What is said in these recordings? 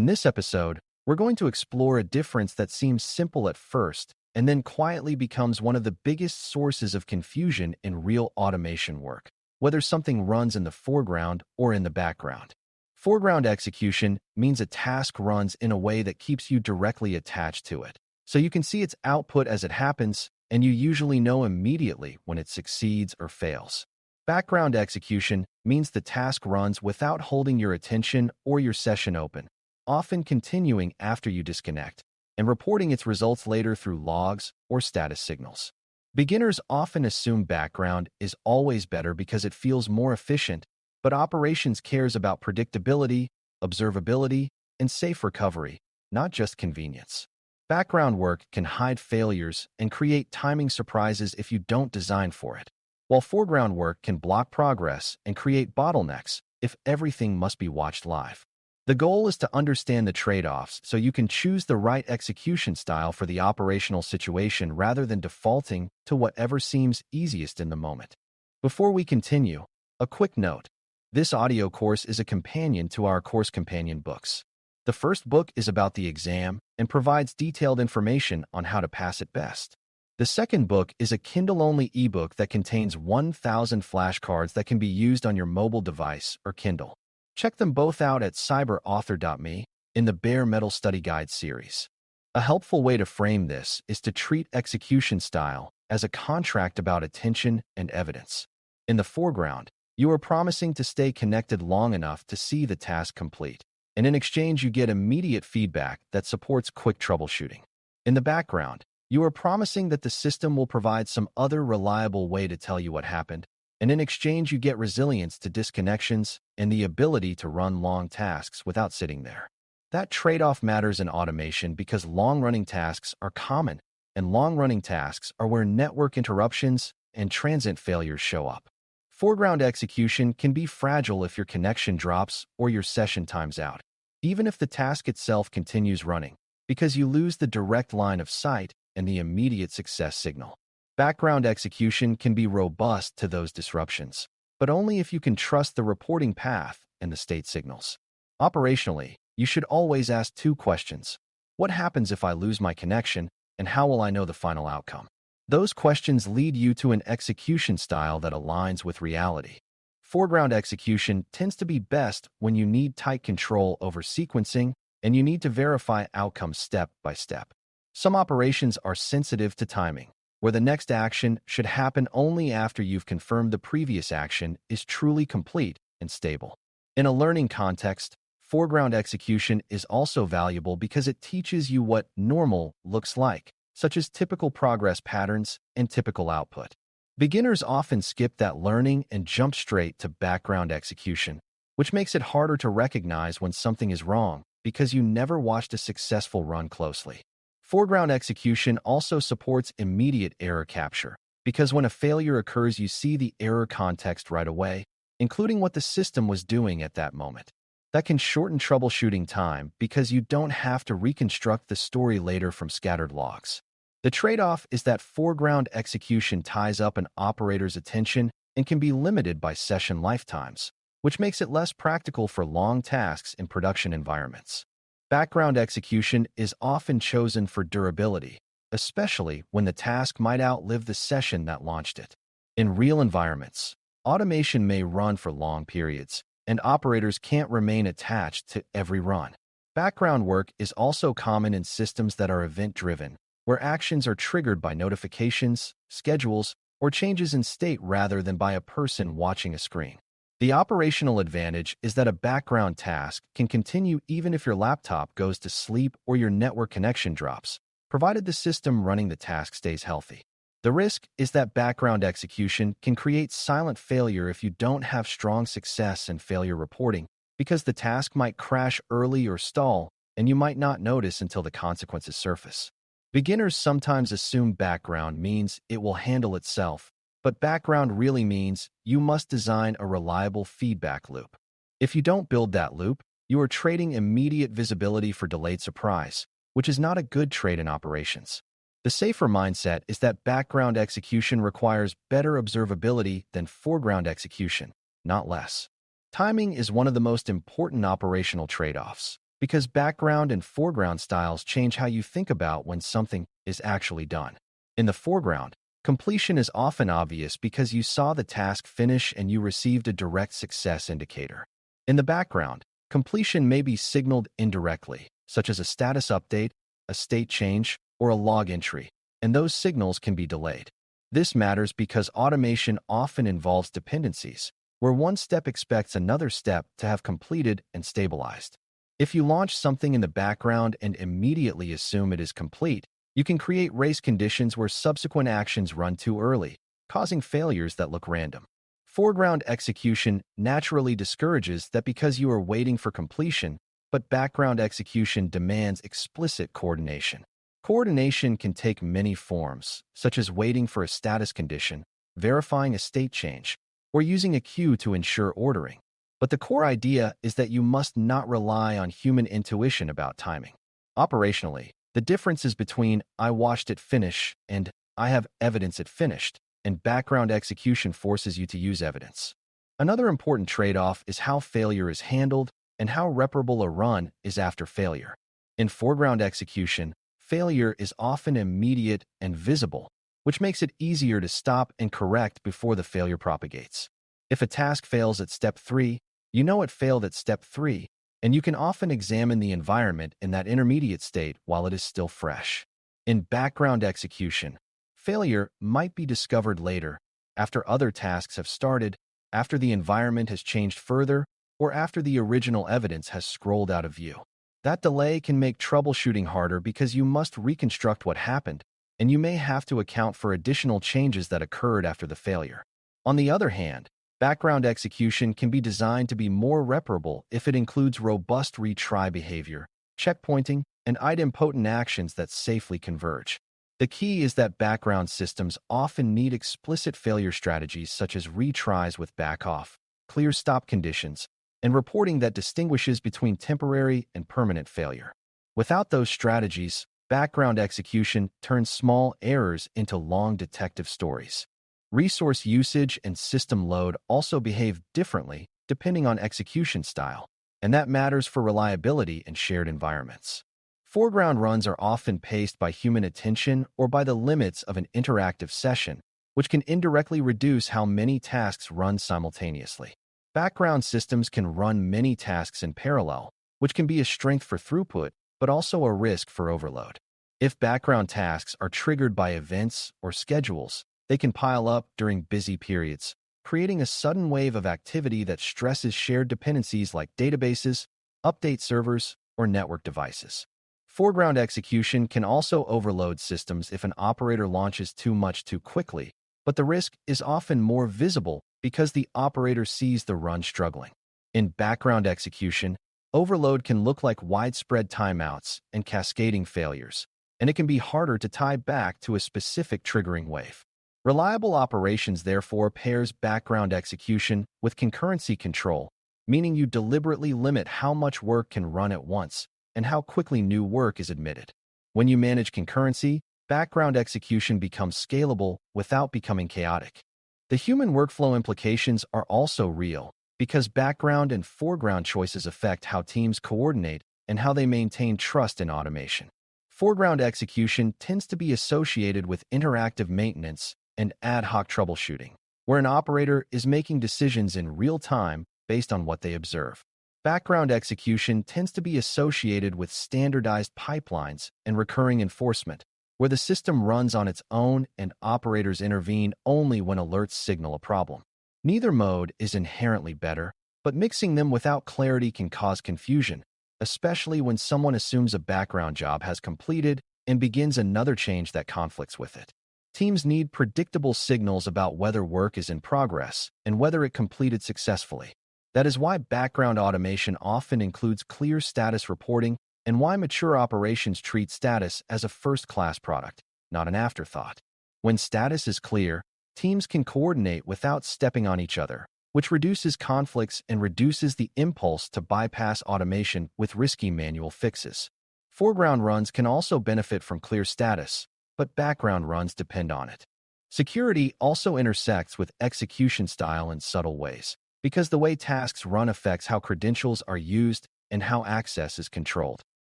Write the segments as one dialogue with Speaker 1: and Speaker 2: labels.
Speaker 1: In this episode, we're going to explore a difference that seems simple at first and then quietly becomes one of the biggest sources of confusion in real automation work, whether something runs in the foreground or in the background. Foreground execution means a task runs in a way that keeps you directly attached to it, so you can see its output as it happens, and you usually know immediately when it succeeds or fails. Background execution means the task runs without holding your attention or your session open, often continuing after you disconnect, and reporting its results later through logs or status signals. Beginners often assume background is always better because it feels more efficient, but operations cares about predictability, observability, and safe recovery, not just convenience. Background work can hide failures and create timing surprises if you don't design for it, while foreground work can block progress and create bottlenecks if everything must be watched live. The goal is to understand the trade-offs so you can choose the right execution style for the operational situation rather than defaulting to whatever seems easiest in the moment. Before we continue, a quick note. This audio course is a companion to our course companion books. The first book is about the exam and provides detailed information on how to pass it best. The second book is a Kindle-only ebook that contains 1,000 flashcards that can be used on your mobile device or Kindle. Check them both out at cyber.author.me in the Bare Metal Study Guide series. A helpful way to frame this is to treat execution style as a contract about attention and evidence. In the foreground, you are promising to stay connected long enough to see the task complete, and in exchange you get immediate feedback that supports quick troubleshooting. In the background, you are promising that the system will provide some other reliable way to tell you what happened, and in exchange you get resilience to disconnections and the ability to run long tasks without sitting there. That trade-off matters in automation because long-running tasks are common, and long-running tasks are where network interruptions and transient failures show up. Foreground execution can be fragile if your connection drops or your session times out, even if the task itself continues running, because you lose the direct line of sight and the immediate success signal. Background execution can be robust to those disruptions, but only if you can trust the reporting path and the state signals. Operationally, you should always ask two questions. What happens if I lose my connection, and how will I know the final outcome? Those questions lead you to an execution style that aligns with reality. Foreground execution tends to be best when you need tight control over sequencing and you need to verify outcomes step by step. Some operations are sensitive to timing, where the next action should happen only after you've confirmed the previous action is truly complete and stable. In a learning context, foreground execution is also valuable because it teaches you what normal looks like, such as typical progress patterns and typical output. Beginners often skip that learning and jump straight to background execution, which makes it harder to recognize when something is wrong because you never watched a successful run closely. Foreground execution also supports immediate error capture, because when a failure occurs, you see the error context right away, including what the system was doing at that moment. That can shorten troubleshooting time because you don't have to reconstruct the story later from scattered logs. The trade-off is that foreground execution ties up an operator's attention and can be limited by session lifetimes, which makes it less practical for long tasks in production environments. Background execution is often chosen for durability, especially when the task might outlive the session that launched it. In real environments, automation may run for long periods, and operators can't remain attached to every run. Background work is also common in systems that are event-driven, where actions are triggered by notifications, schedules, or changes in state rather than by a person watching a screen. The operational advantage is that a background task can continue even if your laptop goes to sleep or your network connection drops, provided the system running the task stays healthy. The risk is that background execution can create silent failure if you don't have strong success and failure reporting, because the task might crash early or stall, and you might not notice until the consequences surface. Beginners sometimes assume background means it will handle itself, but background really means you must design a reliable feedback loop. If you don't build that loop, you are trading immediate visibility for delayed surprise, which is not a good trade in operations. The safer mindset is that background execution requires better observability than foreground execution, not less. Timing is one of the most important operational trade-offs. because background and foreground styles change how you think about when something is actually done. In the foreground, completion is often obvious because you saw the task finish and you received a direct success indicator. In the background, completion may be signaled indirectly, such as a status update, a state change, or a log entry, and those signals can be delayed. This matters because automation often involves dependencies, where one step expects another step to have completed and stabilized. If you launch something in the background and immediately assume it is complete, you can create race conditions where subsequent actions run too early, causing failures that look random. Foreground execution naturally discourages that because you are waiting for completion, but background execution demands explicit coordination. Coordination can take many forms, such as waiting for a status condition, verifying a state change, or using a queue to ensure ordering. But the core idea is that you must not rely on human intuition about timing. Operationally, the differences between "I watched it finish" and "I have evidence it finished" and background execution forces you to use evidence. Another important trade-off is how failure is handled and how reparable a run is after failure. In foreground execution, failure is often immediate and visible, which makes it easier to stop and correct before the failure propagates. If a task fails at step 3, you know it failed at step 3, and you can often examine the environment in that intermediate state while it is still fresh. In background execution, failure might be discovered later, after other tasks have started, after the environment has changed further, or after the original evidence has scrolled out of view. That delay can make troubleshooting harder because you must reconstruct what happened, and you may have to account for additional changes that occurred after the failure. On the other hand, background execution can be designed to be more reparable if it includes robust retry behavior, checkpointing, and idempotent actions that safely converge. The key is that background systems often need explicit failure strategies such as retries with back-off, clear stop conditions, and reporting that distinguishes between temporary and permanent failure. Without those strategies, background execution turns small errors into long detective stories. Resource usage and system load also behave differently depending on execution style, and that matters for reliability in shared environments. Foreground runs are often paced by human attention or by the limits of an interactive session, which can indirectly reduce how many tasks run simultaneously. Background systems can run many tasks in parallel, which can be a strength for throughput, but also a risk for overload. If background tasks are triggered by events or schedules, they can pile up during busy periods, creating a sudden wave of activity that stresses shared dependencies like databases, update servers, or network devices. Foreground execution can also overload systems if an operator launches too much too quickly, but the risk is often more visible because the operator sees the run struggling. In background execution, overload can look like widespread timeouts and cascading failures, and it can be harder to tie back to a specific triggering wave. Reliable operations therefore pairs background execution with concurrency control, meaning you deliberately limit how much work can run at once and how quickly new work is admitted. When you manage concurrency, background execution becomes scalable without becoming chaotic. The human workflow implications are also real because background and foreground choices affect how teams coordinate and how they maintain trust in automation. Foreground execution tends to be associated with interactive maintenance and ad hoc troubleshooting, where an operator is making decisions in real time based on what they observe. Background execution tends to be associated with standardized pipelines and recurring enforcement, where the system runs on its own and operators intervene only when alerts signal a problem. Neither mode is inherently better, but mixing them without clarity can cause confusion, especially when someone assumes a background job has completed and begins another change that conflicts with it. Teams need predictable signals about whether work is in progress and whether it completed successfully. That is why background automation often includes clear status reporting and why mature operations treat status as a first-class product, not an afterthought. When status is clear, teams can coordinate without stepping on each other, which reduces conflicts and reduces the impulse to bypass automation with risky manual fixes. Foreground runs can also benefit from clear status, but background runs depend on it. Security also intersects with execution style in subtle ways, because the way tasks run affects how credentials are used and how access is controlled.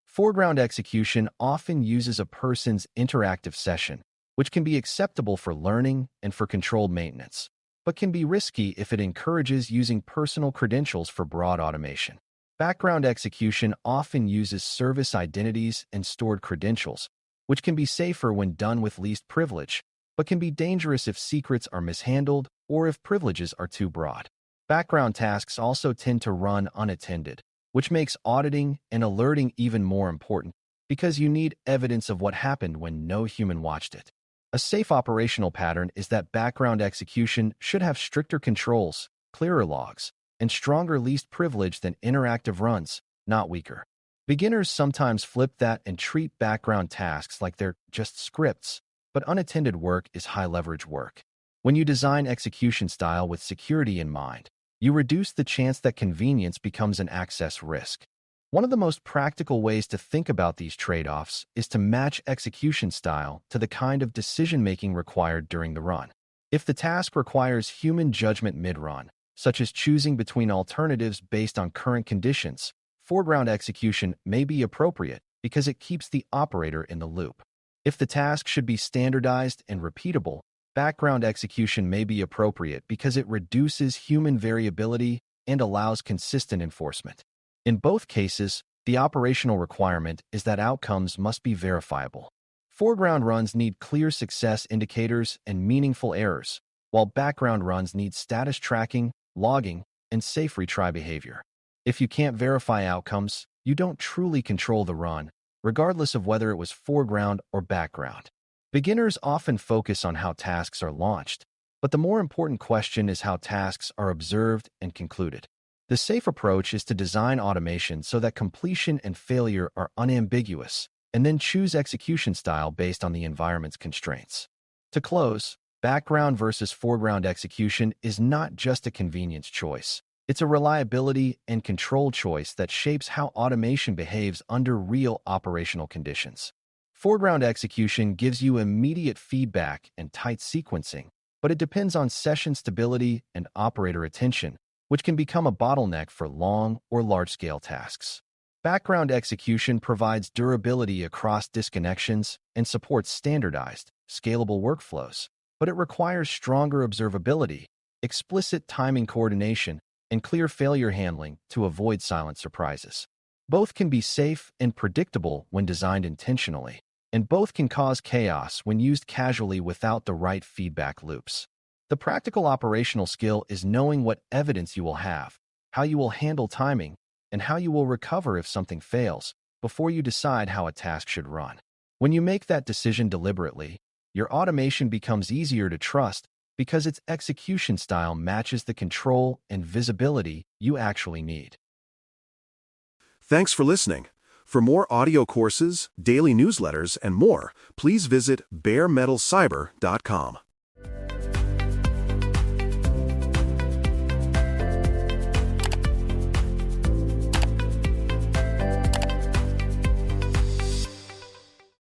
Speaker 1: Foreground execution often uses a person's interactive session, which can be acceptable for learning and for controlled maintenance, but can be risky if it encourages using personal credentials for broad automation. Background execution often uses service identities and stored credentials, which can be safer when done with least privilege, but can be dangerous if secrets are mishandled or if privileges are too broad. Background tasks also tend to run unattended, which makes auditing and alerting even more important because you need evidence of what happened when no human watched it. A safe operational pattern is that background execution should have stricter controls, clearer logs, and stronger least privilege than interactive runs, not weaker. Beginners sometimes flip that and treat background tasks like they're just scripts, but unattended work is high-leverage work. When you design execution style with security in mind, you reduce the chance that convenience becomes an access risk. One of the most practical ways to think about these trade-offs is to match execution style to the kind of decision-making required during the run. If the task requires human judgment mid-run, such as choosing between alternatives based on current conditions, foreground execution may be appropriate because it keeps the operator in the loop. If the task should be standardized and repeatable, background execution may be appropriate because it reduces human variability and allows consistent enforcement. In both cases, the operational requirement is that outcomes must be verifiable. Foreground runs need clear success indicators and meaningful errors, while background runs need status tracking, logging, and safe retry behavior. If you can't verify outcomes, you don't truly control the run, regardless of whether it was foreground or background. Beginners often focus on how tasks are launched, but the more important question is how tasks are observed and concluded. The safe approach is to design automation so that completion and failure are unambiguous, and then choose execution style based on the environment's constraints. To close, background versus foreground execution is not just a convenience choice. It's a reliability and control choice that shapes how automation behaves under real operational conditions. Foreground execution gives you immediate feedback and tight sequencing, but it depends on session stability and operator attention, which can become a bottleneck for long or large-scale tasks. Background execution provides durability across disconnections and supports standardized, scalable workflows, but it requires stronger observability, explicit timing coordination, and clear failure handling to avoid silent surprises. Both can be safe and predictable when designed intentionally, and both can cause chaos when used casually without the right feedback loops. The practical operational skill is knowing what evidence you will have, how you will handle timing, and how you will recover if something fails before you decide how a task should run. When you make that decision deliberately, your automation becomes easier to trust because its execution style matches the control and visibility you actually need.
Speaker 2: Thanks for listening. For more audio courses, daily newsletters, and more, please visit BareMetalCyber.com.